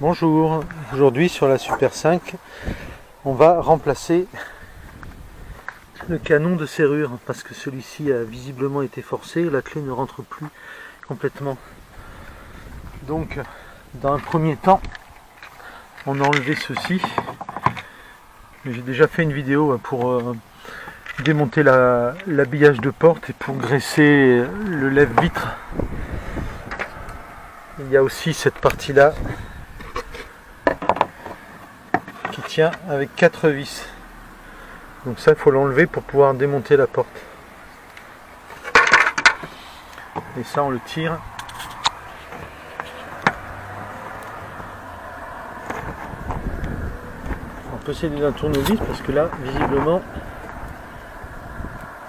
Bonjour, aujourd'hui sur la Super 5, on va remplacer le canon de serrure parce que celui-ci a visiblement été forcé et la clé ne rentre plus complètement. Donc, dans un premier temps, on a enlevé ceci. J'ai déjà fait une vidéo pour démonter l'habillage de porte et pour graisser le lève-vitre. Il y a aussi cette partie-là qui tient avec 4 vis. Donc ça, il faut l'enlever pour pouvoir démonter la porte. Et ça, on le tire. On peut essayer d'un tournevis parce que là, visiblement,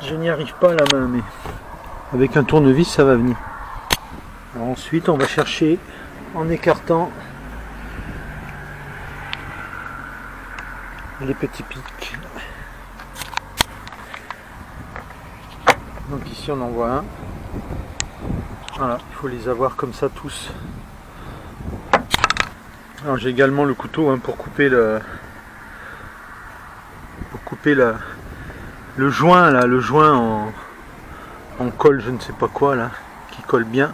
je n'y arrive pas à la main, mais avec un tournevis, ça va venir. Alors ensuite, on va chercher en écartant les petits pics. Donc ici, on en voit un. Voilà, il faut les avoir comme ça tous. Alors j'ai également le couteau pour couper le joint là, le joint en colle, je ne sais pas quoi là, qui colle bien.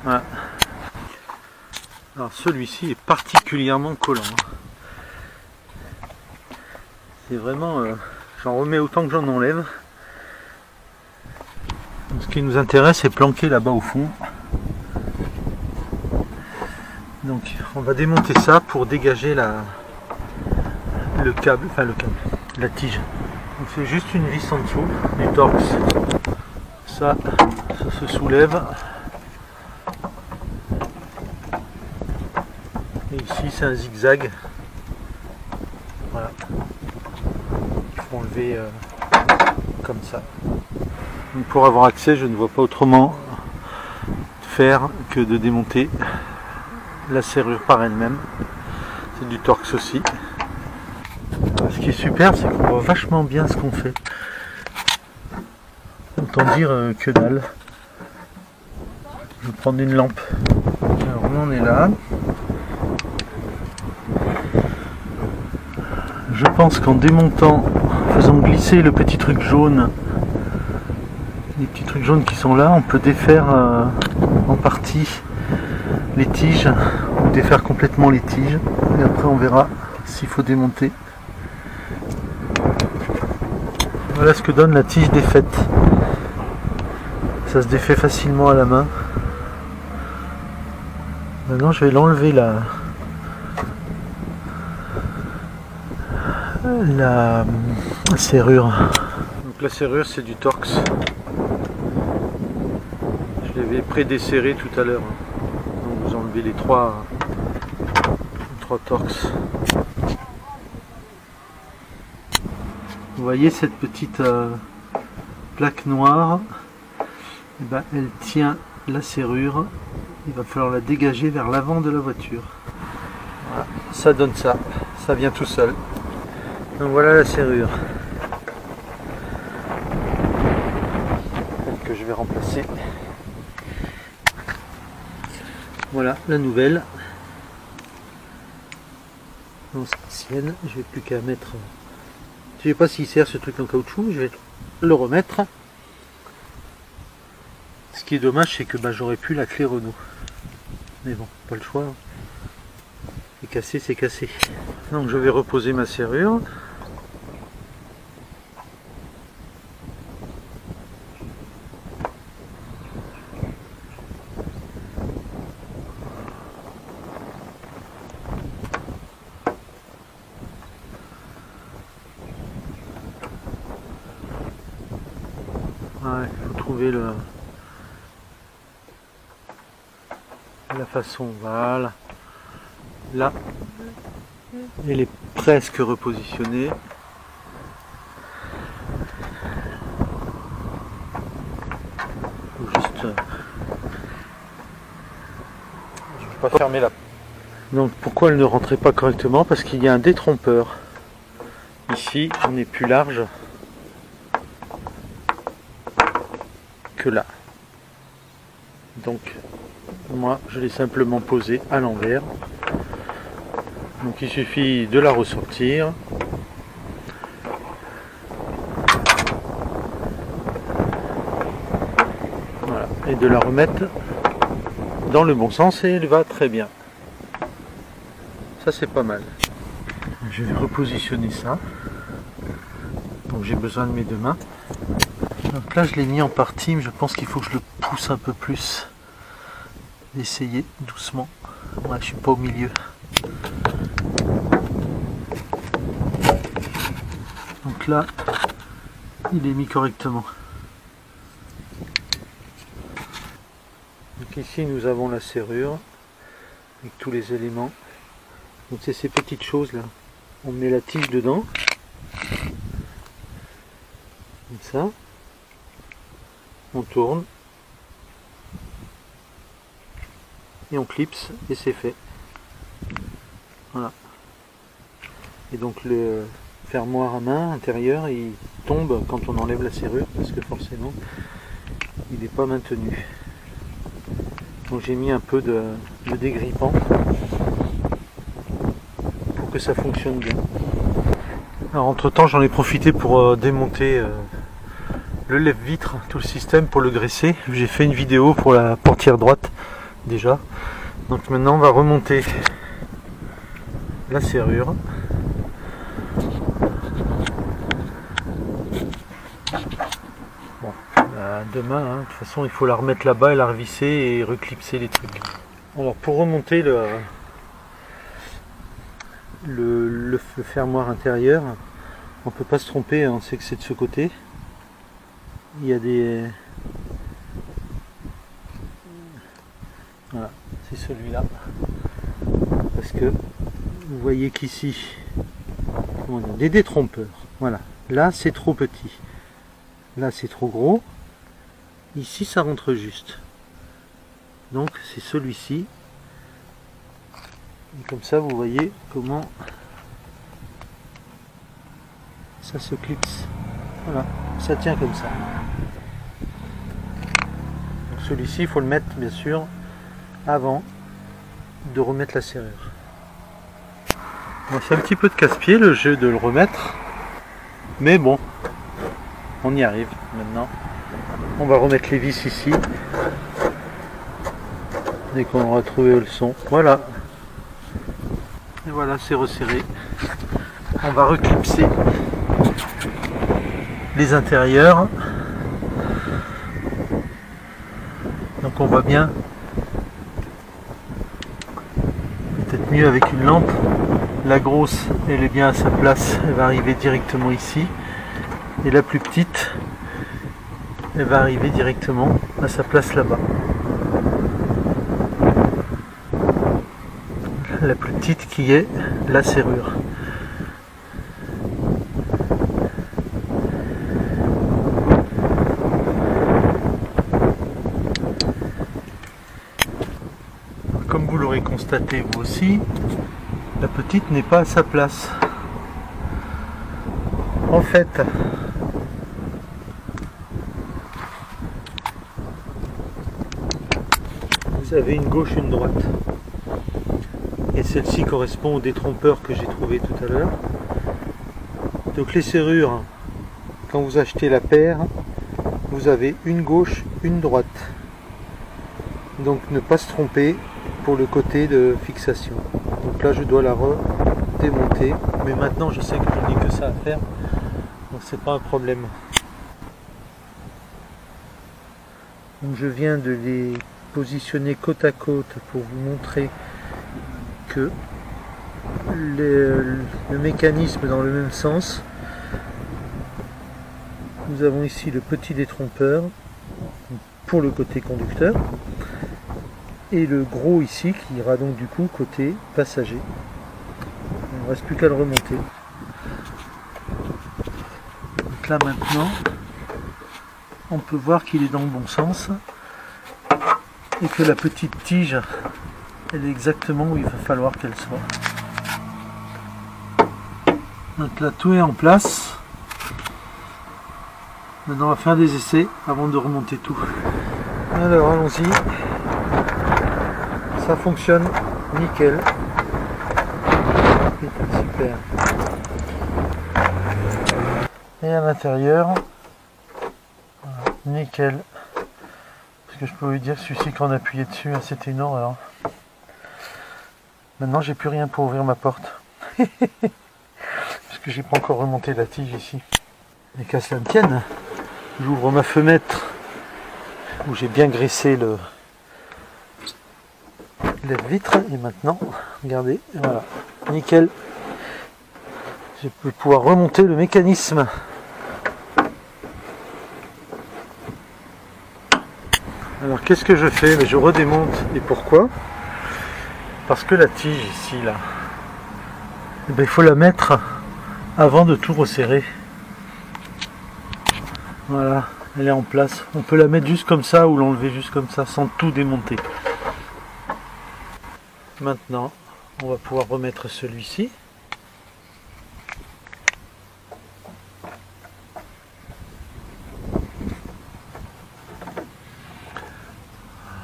Voilà. Alors celui-ci est particulièrement collant. C'est vraiment, j'en remets autant que j'en enlève. Ce qui nous intéresse, c'est planquer là-bas au fond. Donc on va démonter ça pour dégager la tige. Donc c'est juste une vis en dessous du torx. Ça se soulève. Et ici c'est un zigzag. Voilà. Il faut enlever comme ça. Donc pour avoir accès, je ne vois pas autrement faire que de démonter la serrure par elle-même. C'est du torx aussi. Ce qui est super, c'est qu'on voit vachement bien ce qu'on fait. Autant dire que dalle. Je vais prendre une lampe. Alors on en est là. Je pense qu'en démontant, en faisant glisser le petit truc jaune, les petits trucs jaunes qui sont là, on peut défaire en partie les tiges, ou défaire complètement les tiges, et après on verra s'il faut démonter. Voilà ce que donne la tige défaite. Ça se défait facilement à la main. Maintenant je vais l'enlever la serrure. Donc la serrure c'est du torx. Je l'avais pré-desserré tout à l'heure. Donc vous enlevez les trois torx. Vous voyez cette petite plaque noire, et ben, elle tient la serrure. Il va falloir la dégager vers l'avant de la voiture. Voilà, ça donne ça. Ça vient tout seul. Donc voilà la serrure que je vais remplacer. Voilà la nouvelle. Ancienne, je vais plus qu'à mettre. Je sais pas s'il sert ce truc en caoutchouc, je vais le remettre. Ce qui est dommage, c'est que j'aurais pu la clé Renault. Mais bon, pas le choix. C'est cassé, c'est cassé. Donc je vais reposer ma serrure. Il faut trouver la façon. Voilà. Là, elle est presque repositionnée. Faut juste. Je ne vais pas fermer la. Donc pourquoi elle ne rentrait pas correctement? Parce qu'il y a un détrompeur. Ici, on est plus large que là. Donc Moi je l'ai simplement posée à l'envers. Donc il suffit de la ressortir. Voilà, et de la remettre dans le bon sens et elle va très bien. Ça c'est pas mal. Je vais repositionner ça. Donc j'ai besoin de mes deux mains. Donc là je l'ai mis en partie, mais je pense qu'il faut que je le pousse un peu plus. Essayer doucement. Ouais, je suis pas au milieu. Donc là, il est mis correctement. Donc ici nous avons la serrure avec tous les éléments. Donc c'est ces petites choses là. On met la tige dedans. Comme ça. On tourne. Et on clipse et c'est fait. Voilà. Et donc le fermoir à main intérieur il tombe quand on enlève la serrure parce que forcément il n'est pas maintenu. Donc j'ai mis un peu de dégrippant pour que ça fonctionne bien. Alors entre temps j'en ai profité pour démonter le lève-vitre, tout le système pour le graisser. J'ai fait une vidéo pour la portière droite déjà. Donc maintenant on va remonter la serrure. Bon, demain, hein, de toute façon il faut la remettre là-bas et la revisser et reclipser les trucs. Alors pour remonter le fermoir intérieur, on peut pas se tromper, on sait que c'est de ce côté. Il y a des... Voilà, c'est celui-là. Parce que vous voyez qu'ici, des détrompeurs. Voilà, là c'est trop petit. Là c'est trop gros. Ici ça rentre juste. Donc c'est celui-ci. Comme ça vous voyez comment ça se clipse. Voilà, ça tient comme ça. Donc celui-ci il faut le mettre bien sûr avant de remettre la serrure. Bon, c'est un petit peu de casse-pied le jeu de le remettre. Mais bon, on y arrive maintenant. On va remettre les vis ici. Dès qu'on aura trouvé le son. Voilà. Et voilà, c'est resserré. On va reclipser les intérieurs. Donc on voit bien. Peut-être mieux avec une lampe. La grosse, elle est bien à sa place. Elle va arriver directement ici. Et la plus petite, elle va arriver directement à sa place là-bas. La plus petite qui est la serrure. Comme vous l'aurez constaté vous aussi, la petite n'est pas à sa place. En fait, vous avez une gauche et une droite. Et celle-ci correspond au détrompeur que j'ai trouvé tout à l'heure. Donc les serrures, quand vous achetez la paire, vous avez une gauche, une droite. Donc ne pas se tromper pour le côté de fixation. Donc là je dois la redémonter, mais maintenant je sais que je n'ai que ça à faire, donc c'est pas un problème. Donc je viens de les positionner côte à côte pour vous montrer que le mécanisme dans le même sens. Nous avons ici le petit détrompeur pour le côté conducteur et le gros ici qui ira donc du coup côté passager. Il ne reste plus qu'à le remonter. Donc là maintenant on peut voir qu'il est dans le bon sens et que la petite tige elle est exactement où il va falloir qu'elle soit. Donc là tout est en place. Maintenant on va faire des essais avant de remonter tout. Alors allons-y. Ça fonctionne nickel. Putain, super. Et à l'intérieur, voilà, nickel. Parce que je peux vous dire, celui-ci quand on appuyait dessus, c'était une horreur. Maintenant j'ai plus rien pour ouvrir ma porte. Parce que j'ai pas encore remonté la tige ici. Et qu'à cela ne tienne, j'ouvre ma fenêtre où j'ai bien graissé le lève-vitre. Et maintenant, regardez, voilà, nickel. Je vais pouvoir remonter le mécanisme. Alors qu'est-ce que je fais? Je redémonte. Et pourquoi? Parce que la tige ici, là, il faut la mettre avant de tout resserrer. Voilà, elle est en place. On peut la mettre juste comme ça ou l'enlever juste comme ça sans tout démonter. Maintenant, on va pouvoir remettre celui-ci.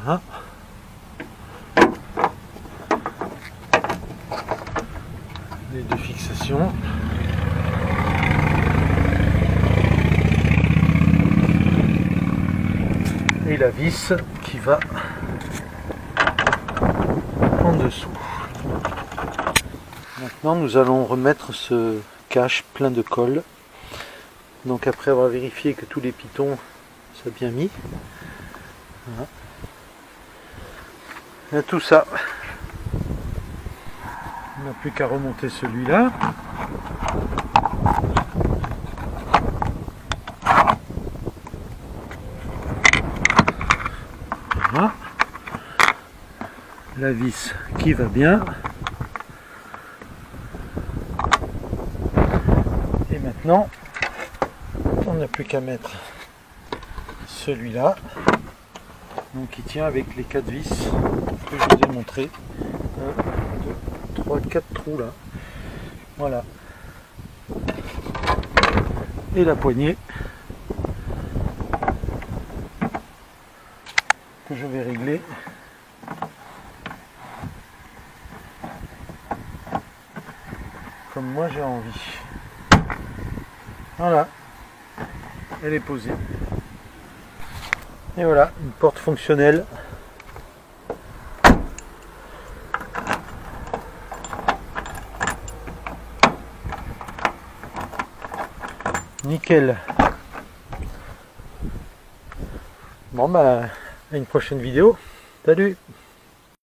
Voilà. Les deux fixations. Et la vis qui va en dessous. Maintenant nous allons remettre ce cache plein de colle. Donc après avoir vérifié que tous les pitons sont bien mis. Voilà. Et tout ça. On n'a plus qu'à remonter celui-là. Voilà. La vis qui va bien. Et maintenant, on n'a plus qu'à mettre celui-là. Donc il tient avec les 4 vis que je vous ai montré. 1, 2, 3, 4 trous là. Voilà. Et la poignée que je vais régler comme moi j'ai envie. Voilà. Elle est posée. Et voilà, une porte fonctionnelle. Nickel. Bon bah, à une prochaine vidéo. Salut!